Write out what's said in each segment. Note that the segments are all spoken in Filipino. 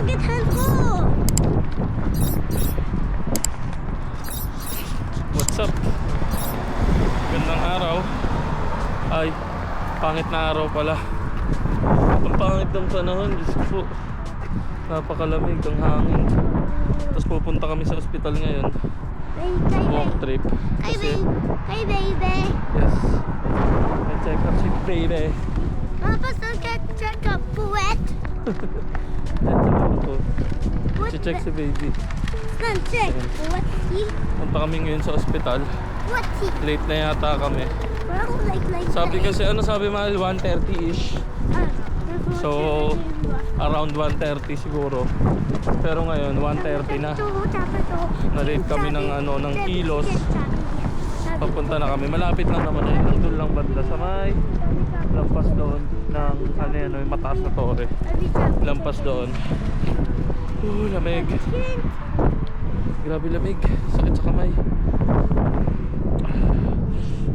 Bakit ko? What's up? Gandang araw. Ay, pangit na araw pala. Ang pangit ng panahon, Diyos ko po. Napakalamig ang hangin. Tapos pupunta kami sa ospital ngayon. Walk trip. Kasi, Hi, baby. yes. May check up si baby. Papa's check up wet. Check si baby. Son, check. What he? Punta kami ngayon sa ospital. What he? Late na yata kami. Like. Sabi kasi, sabi Mahal, 1:30ish. So, around 1:30 siguro. Pero ngayon 1:30 na. Na-late kami ng kilos. Papunta na kami. Malapit lang naman eh. Nandun lang banda sa may lampas doon ng yung mataas na tore. Lampas doon. Lamig. Grabe lamig. Sakit sa kamay.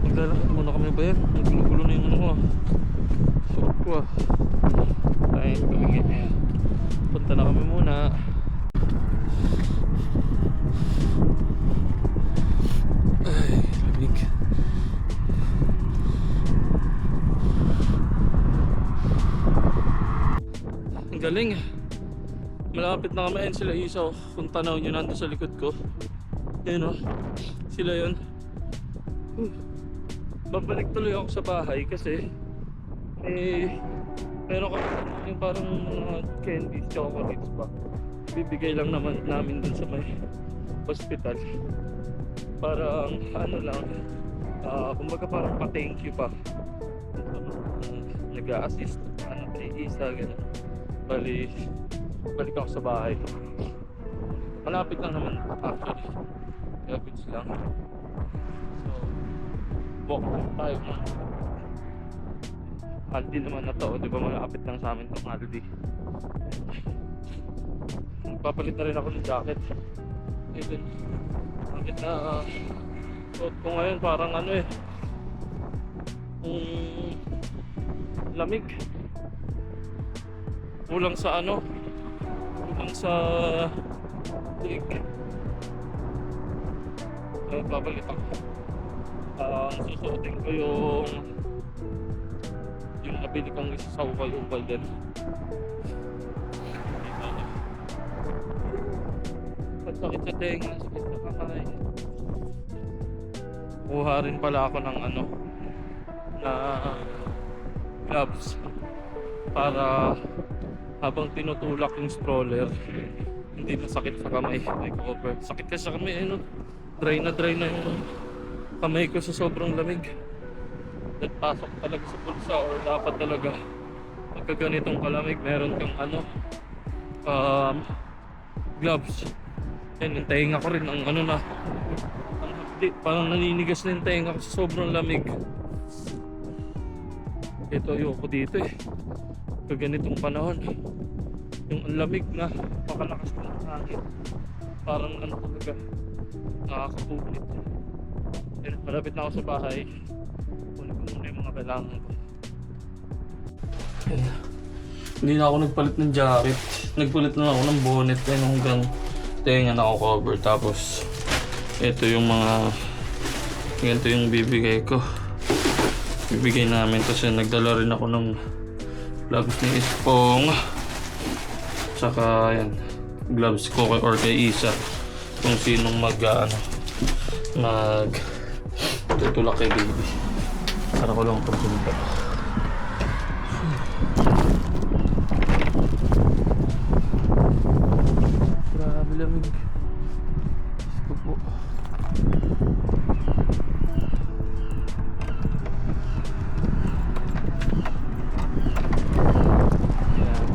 Maglalakad muna kami ba yan? Naggulo-gulo na yung suot ko Ay, kalingi. Punta na kami muna. Ay, lamig. Ang galing. Malapit na kami. Ayan sila Isaw. Kung tanaw nyo nandun sa likod ko. Ayan sila yun. Babalik tuloy ako sa bahay kasi meron kami yung parang candies, chocolates pa. Bibigay lang naman namin dun sa may hospital. Parang lang, kumbaga parang pa-thank you pa nag-a-assist kay Isa, gano'n. Balik ako sa bahay. Malapit lang naman actually, malapit lang. So walk tayo. Aldi naman na to, di ba malapit lang sa amin itong Aldi. Papalit na rin ako ng jacket. Even bakit na suot ko ngayon parang lamig. Kulang sa kulang sa lig. Papalit ako. Susuotin ko yung nabili kong isa sa ukay-ukay din. Sakit sa tenga, sakit sa kamay. Kuha rin pala ako ng na gloves para habang tinutulak yung stroller hindi masakit sa kamay. May cover. Sakit kasi sa kamay, dry na yung kamay ko sa sobrang lamig. Pasok talaga sa bulsa or dapat talaga pagka ganitong kalamig meron kang gloves. Yan, yung tenga ko rin ang parang naninigas na yung tenga ko sa sobrang lamig. Ito ayoko dito pagka ganitong panahon yung lamig na pakalakas ng hangin parang talaga nakakapulit. Malapit na ako sa bahay. Yung mga kailangan ko. Hindi na ako nagpalit ng jacket. Nagpalit na ako ng bonnet hanggang tenga na ako cover. Tapos ito yung ganito yung bibigay ko. Bibigay namin kasi nagdala rin ako ng gloves ni Ispong. Tsaka yan, gloves ko or kay Isa. Kung sinong tutulak kay baby. Para ko lang pagpunta. Grabe lamig. Gusto po. Ayan.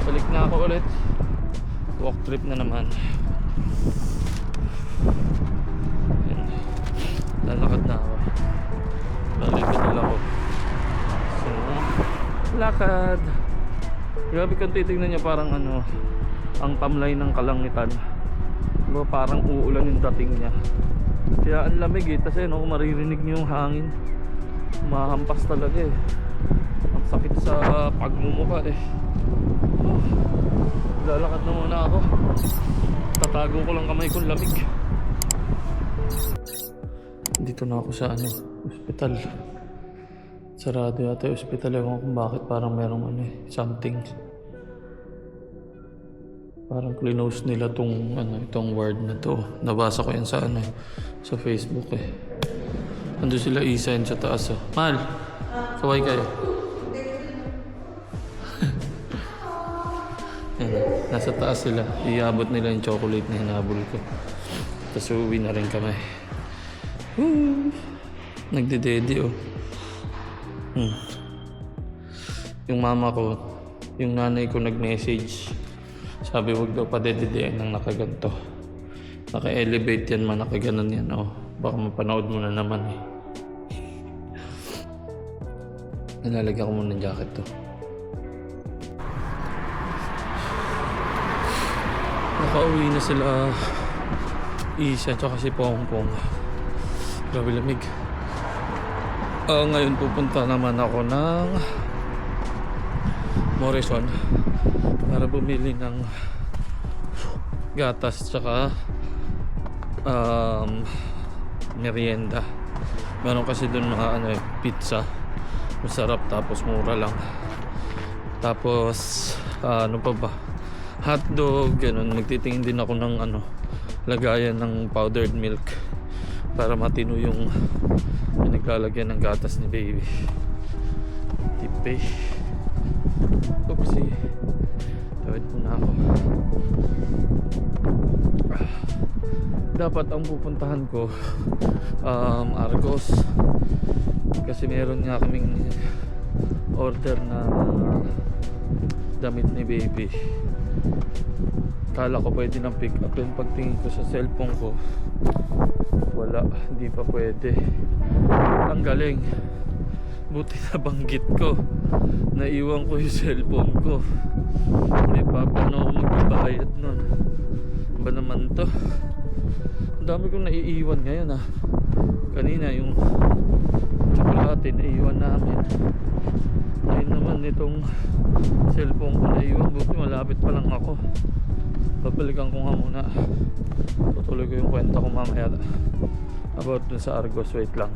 Balik na ako ulit. Walk trip na naman. Ayan. Lalakad na ako. Lalakad ako. So, lakad. Grabe kung titignan niya parang ang tamlay ng kalangitan. Diba, parang uulan yung dating niya. Kaya ang lamig kasi kung maririnig niyo yung hangin, mahampas talaga Ang sakit sa pagmumuka Lalakad na muna ako. Tatago ko lang kamay kong lamig. Dito na ako sa ospital. Sarado yata yung ospital. Ewan kung bakit, parang merong something. Parang close nila itong word na to. Nabasa ko yan sa sa Facebook eh. Ando sila Isa sa taas oh. Mahal, kaway kayo. Ayan, nasa taas sila. Iabot nila yung chocolate na hinabol ko. Tapos uuwi na rin kami. Woo! Nagdedede oh. Yung mama ko, yung nanay ko nag-message. Sabi wag daw padededean ng nakaganto. Naka-elevate yan man, nakaganon yan oh. Baka mapanood mo na naman eh. Nalalagyan ko muna ng jacket to. Nakauwi na sila Isa tsaka si Pongpong. Grabe lamig. Ngayon pupunta naman ako ng Morrison para bumili ng gatas tsaka merienda. Meron kasi dun mga pizza. Masarap tapos mura lang. Tapos ano pa ba? Hotdog, ganun. Magtitingin din ako ng lagayan ng powdered milk para matino yung naglalagyan ng gatas ni baby. Tipe. Oopsie. Tawid muna ako. Dapat ang pupuntahan ko Argos kasi meron nga kaming order na damit ni baby. Kala ko pwede nang pick up yun. Pagtingin ko sa cellphone ko wala, hindi pa pwede. Ang galing, buti na banggit ko, naiwan ko yung cellphone ko. Hindi pa paano ako magbabayad nun. Ba naman to? Ang dami kong naiiwan ngayon Kanina yung tsokolate naiiwan namin. Ngayon naman itong cellphone ko naiiwan. Buti malapit pa lang ako. Babalikan ko nga muna. Tutuloy ko yung kwenta ko mamaya about dun sa Argos. Wait lang.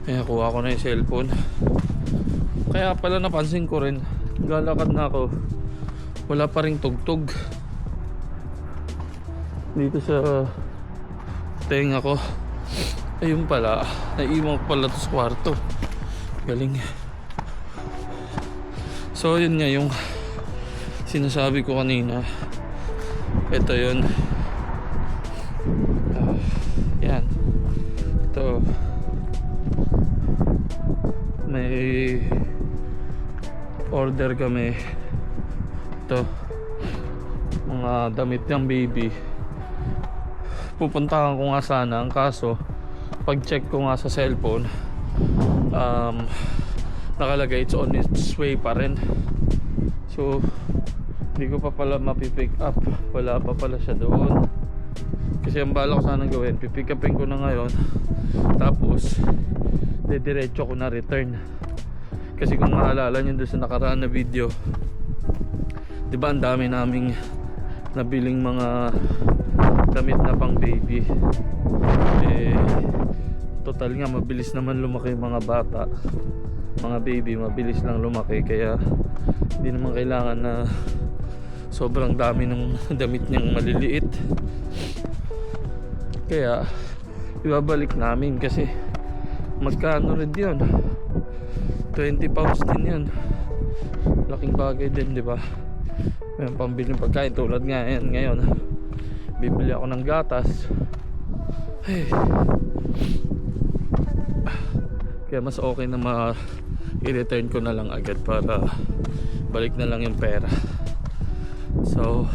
Kaya kuha ko na yung cellphone. Kaya pala napansin ko rin, lalakad na ako, wala pa ring tugtog dito sa tenga ko. Ayun pala, naiiwan ko pala to sa kwarto. Galing. So yun nga yung sinasabi ko kanina. Ito yun. Yan. Ito. May order kami. Ito. Mga damit ng baby. Pupuntahan ko nga sana. Ang kaso, pag check ko nga sa cellphone, nakalagay it's on its way pa rin. So hindi ko pa pala mapipick up. Wala pa pala siya doon. Kasi ang bala ko sanang gawin, pipick upin ko na ngayon, tapos diretso ko na return. Kasi kung maalala nyo doon sa nakaraan na video, diba ang dami naming nabiling mga damit na pang baby. Total nga mabilis naman lumaki yung mga bata, mga baby, mabilis lang lumaki. Kaya hindi naman kailangan na sobrang dami ng damit niyang maliliit. Kaya ibabalik namin kasi magkano rin yun, 20 pounds din yun. Laking bagay din, di ba? May pambili ng pagkain tulad nga yan ngayon. Bibili ako ng gatas. Hey. Kaya mas okay na i-return ko na lang agad para balik na lang yung pera. So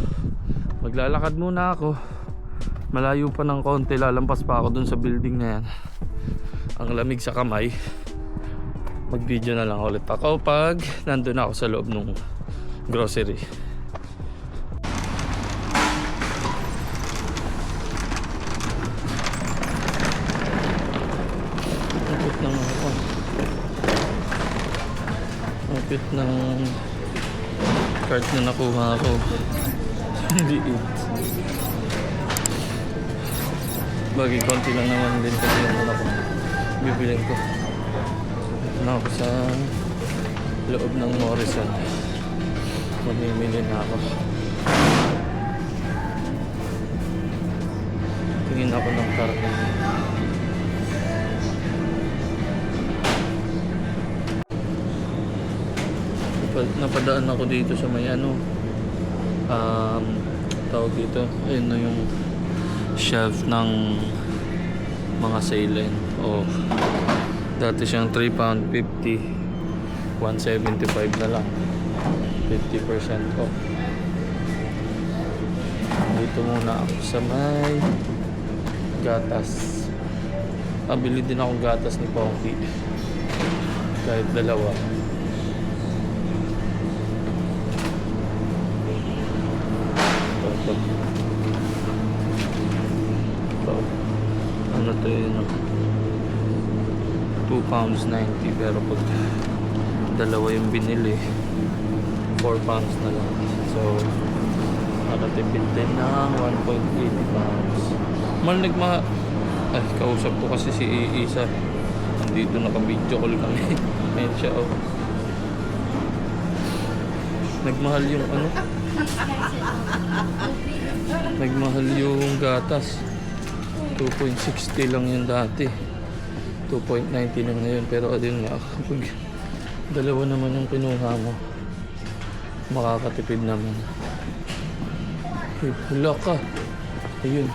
maglalakad muna ako. Malayo pa ng konti, lalampas pa ako dun sa building na yan. Ang lamig sa kamay. Mag video na lang ulit ako pag nandun ako sa loob ng grocery. Kapit ng cart na nakuha ko. Liit. Bagay, konti lang naman din kasi yung ano ko. Bibilin ko. Na ako sa loob ng Morrison. Mamimili na ako. Tingin ako ng karne. Napadaan ako dito sa may ano, tawag dito, ayun na yung shelf ng mga saline. Oh, dati siyang £3.50, 175 na lang, 50% off. Dito muna ako sa may gatas. Pabili din akong gatas ni Ponky, kahit dalawa. Ano to yun? £2.90, pero pag dalawa yung binili, £4 na lang. So nakatipid din ng £1.80. Ay, kausap ko kasi si Isa. Nandito naka-video call kami. Ayun siya, oh. Nagmahal yung ano? Nagmahal yung gatas. 2.60 lang yung dati. 2.90 na ngayon. Pero ayun nga, kapag dalawa naman yung kinuha mo, makakatipid naman. Hula ka. Ayun.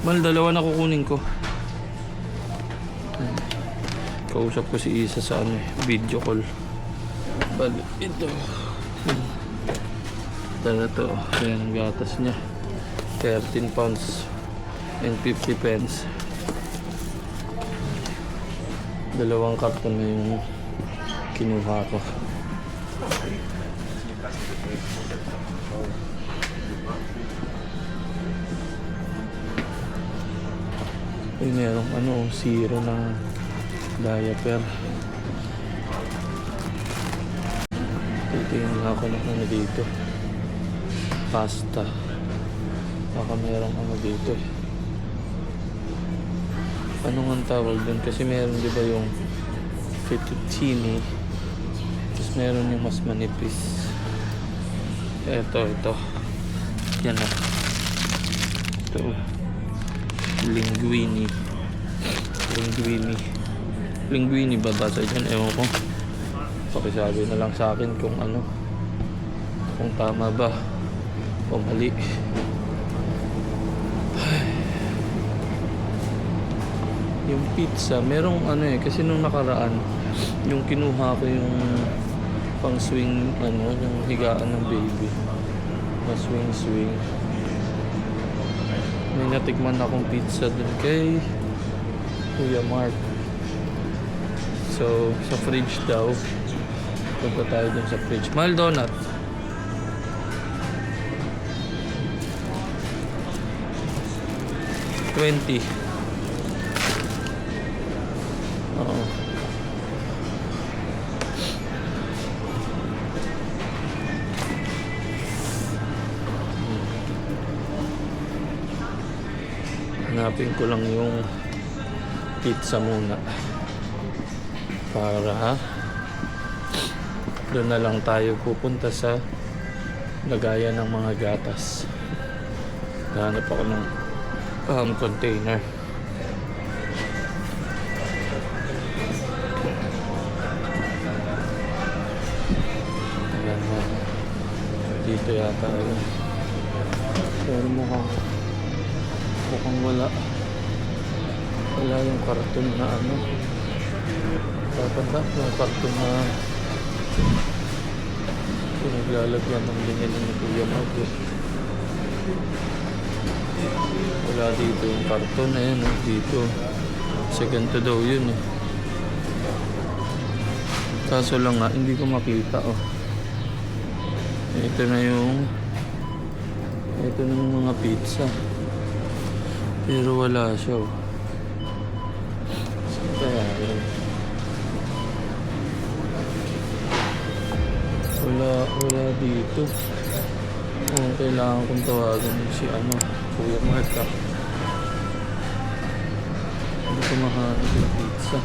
Mal, dalawa na kukunin ko. Kausap ko si Isa sa ano, video call. Bali, ito. Tara to. Ayan ang gatas niya. £13 and 50 pence. Dalawang karton na yung kinuha ko. Ay, merong ano, zero na diaper. Titingnan ako ng ano dito. Pasta. Baka merong ano dito. Ano nga ang tawag dun? Kasi meron diba yung fettuccine. Tapos meron yung mas manipis. Ito. Yan na. Ito. Linguine ba basa dyan? Ewan ko. Pakisabi na lang sa akin kung ano, kung tama ba o mali. Yung pizza, merong ano kasi nung nakaraan, yung kinuha ko yung pang swing, ano, yung higaan ng baby na swing. May natikman akong pizza dun kay Kuya Mark. So, sa fridge daw. Punta tayo dun sa fridge. Mahal donut. $20. Oo. Hanapin ko lang yung pizza muna para doon na lang tayo pupunta sa lagayan ng mga gatas. Hanap ako ng container. Ayan, dito yata yun. Pero mukhang wala yung karton na ano. Tatanda yung karton na pinaglalagyan ng binili ni Kuya Mark. Wala dito yung karton na yun. Dito sa ganito daw yun eh. Kaso lang nga hindi ko makita oh. Ito na yung mga pizza. Pero wala siya oh. Kaya yun. Wala dito. Kailangan kong tawagan si Kuya Mark. Hindi ko makahanap yung pizza.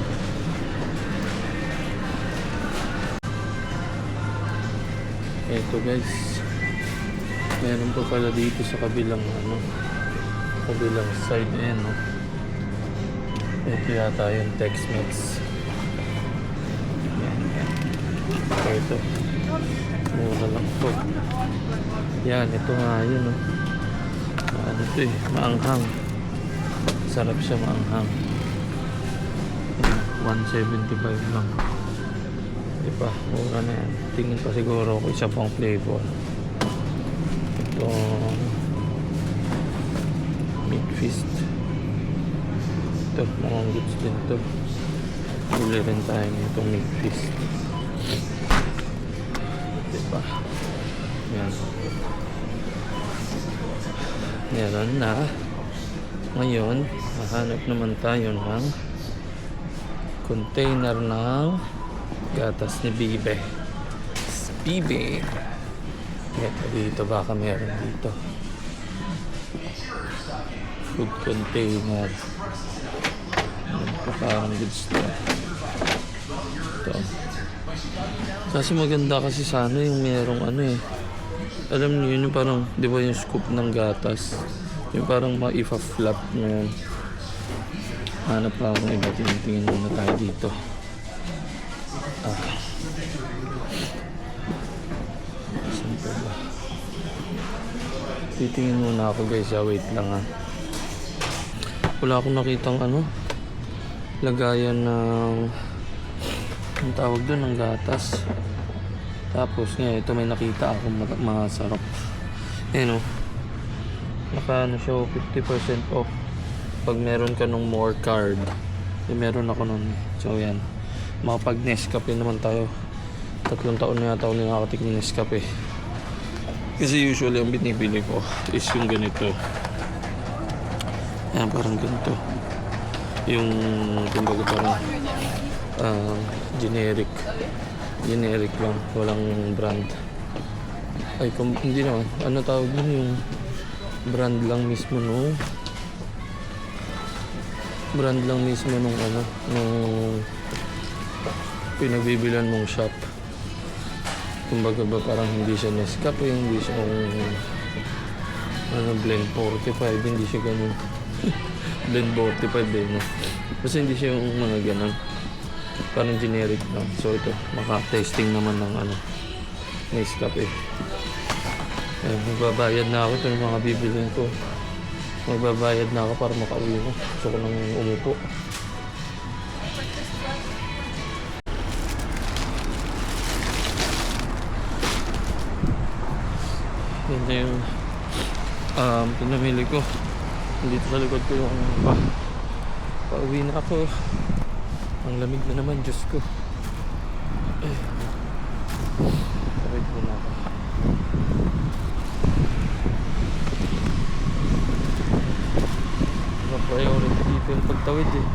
Eto guys, meron pa pala dito sa kabilang kabilang side na yan, no? Ito yata yung Tex-Mex. Yan. Ito, mura lang to. Yan, ito nga yun, no? Ano ito eh, maanghang. Sarap siya, maanghang. 175 lang. Diba, mura na yan. Tingin pa siguro ako isa pang flavor. Ito meat feast. Ito, mga goods din to. Bili rin tayo nitong meat feast. Diba, yan. Meron na. Ngayon, hahanap naman tayo ng container ng gatas ni Bibe. Bibe. Ito dito, baka meron dito. Food container. Parang goods to. Ito. Kasi maganda kasi sana yung merong alam niyo yun yung parang, di ba yung scoop ng gatas? Yung parang maifa-flap na yun. Hanap pa akong iba. Tingin muna tayo dito. Saan pa ba? Titingin muna ako guys. Wait lang ha. Wala akong nakitang lagayan ng ang tawag doon ng gatas. Tapos ngayon ito may nakita ako masarap. Ayan o. Naka siya 50% off. Pag meron ka nung more card. Meron ako nun. So yan. Makapag Nescafe naman tayo. 3 taon na yata ako nakakatikim ng Nescafe. Kasi usually ang binibili ko is yung ganito. Ayan, parang ganito. Yung kumbaga parang generic lang, walang brand. Ay, hindi naman. Ano tawag yun? Yung brand lang mismo nung nung pinagbibilan mong shop. Kumbaga ba parang hindi siya Nescafe, hindi siya blend 45, hindi siya ganun. Blend 45 no? Kasi hindi siya yung mga ganun. Parang generic lang. So ito, maka-testing naman ng Nescafe. Magbabayad na ako. Ito yung mga bibilin ko. Magbabayad na ako para makauwi ko. Gusto ko nang umupo. Yan na yung pinamili ko. Dito sa likod ko yung pauwi na ako. Ang lamig na naman, Diyos ko. Tawid mo na ako. Priority dito yung pagtawid eh.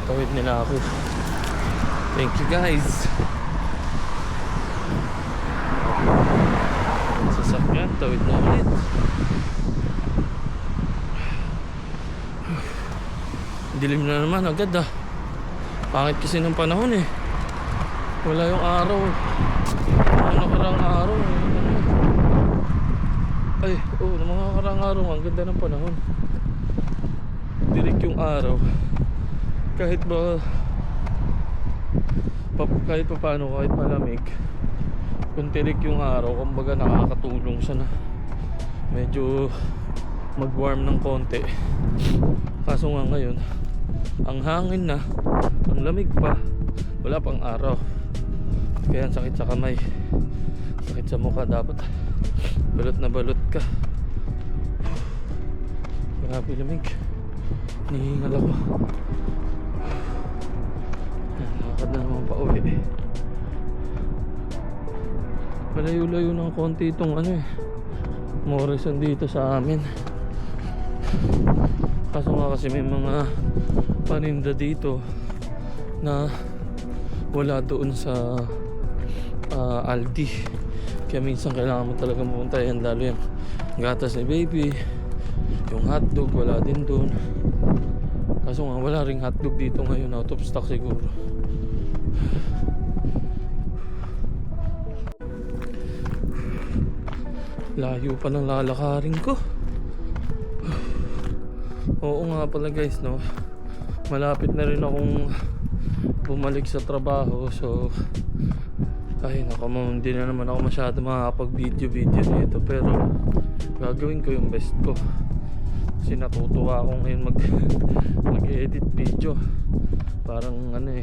Tawid nila ako. Thank you guys. Sasakyan, tawid na ulit. Dilim na naman agad Pangit kasi ng panahon eh. Wala yung araw. Ano karang araw ng mga karang araw ang ganda ng panahon. Direct yung araw. Kahit paano, kahit malamig, kung tirik yung araw, kumbaga nakakatulong siya na medyo mag-warm ng konti. Kaso nga ngayon, ang hangin na, ang lamig pa, wala pang araw. Kaya ang sakit sa kamay, sakit sa mukha, dapat balot na balot ka. Grabe lamig, nihingal ako. Lakad na naman pa uwi. Malayo-layo ng konti itong Morrison dito sa amin. Kaso nga kasi may mga paninda dito na wala doon sa Aldi. Kaya minsan kailangan mo talaga pumunta yan, lalo yan gatas ni baby, yung hotdog wala din doon. Kaso nga wala ring hotdog dito ngayon, out of stock siguro. Layo pa ng lalakarin ko. Oo nga pala guys, no, malapit na rin akong bumalik sa trabaho. So ay nako, hindi na naman ako masyado makakapag-video nito, pero gagawin ko yung best ko kasi natutuwa ako ngayon mag-edit video. Parang ano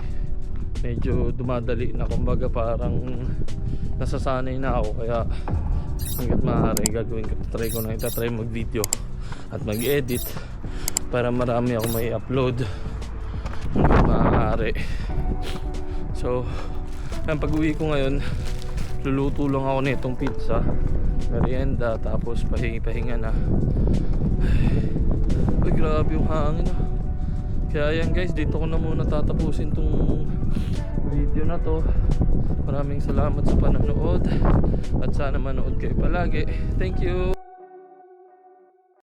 medyo dumadali na, kumbaga parang nasasanay na ako, kaya hanggat maaari gagawin ko, try mag-video at mag-edit para marami ako may upload hanggat maaari. So ang pag-uwi ko ngayon, luluto lang ako nitong pizza, merienda, tapos pahinga na. Ay grabe yung hangin ah. Kaya yan guys, dito ko na muna tatapusin tong video na to. Maraming salamat sa panonood at sana manood kayo palagi. Thank you.